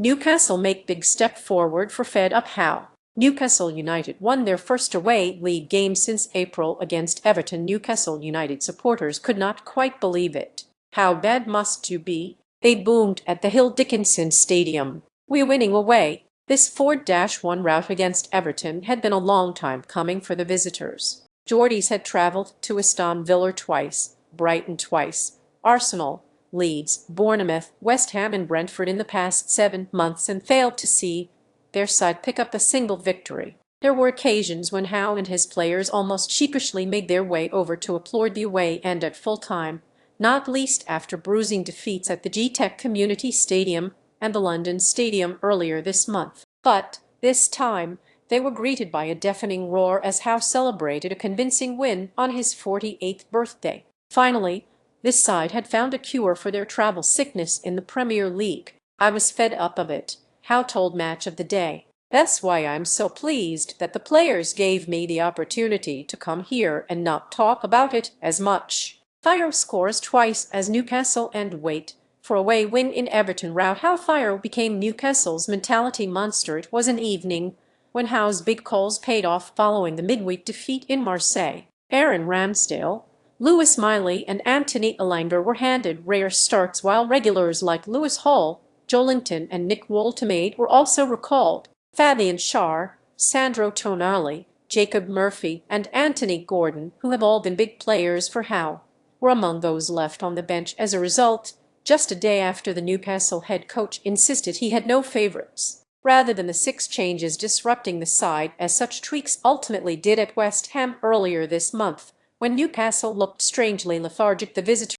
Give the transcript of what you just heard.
Newcastle make big step forward for fed-up Howe. Newcastle United won their first away league game since April against Everton. Newcastle United supporters could not quite believe it. "How bad must you be?" they boomed at the Hill Dickinson Stadium. "We're winning away." This 4-1 rout against Everton had been a long time coming for the visitors. Geordies had travelled to Aston Villa twice, Brighton twice, Arsenal, Leeds, Bournemouth, West Ham and Brentford in the past 7 months and failed to see their side pick up a single victory. There were occasions when Howe and his players almost sheepishly made their way over to applaud the away end at full time, not least after bruising defeats at the Gtech Community Stadium and the London Stadium earlier this month. But this time they were greeted by a deafening roar as Howe celebrated a convincing win on his 48th birthday. Finally, this side had found a cure for their travel sickness in the Premier League. "I was fed up of it," Howe told Match of the Day. "That's why I'm so pleased that the players gave me the opportunity to come here and not talk about it as much." Fire scores twice as Newcastle and wait for away win in Everton rout. How Fire became Newcastle's mentality monster. It was an evening when Howe's big calls paid off following the midweek defeat in Marseille. Aaron Ramsdale, Lewis Miley and Anthony Elanga were handed rare starts, while regulars like Lewis Hall, Joelinton and Nick Woltemade were also recalled. Fabian Schär, Sandro Tonali, Jacob Murphy and Anthony Gordon, who have all been big players for Howe, were among those left on the bench as a result, just a day after the Newcastle head coach insisted he had no favourites. Rather than the 6 changes disrupting the side, as such tweaks ultimately did at West Ham earlier this month, when Newcastle looked strangely lethargic, the visitors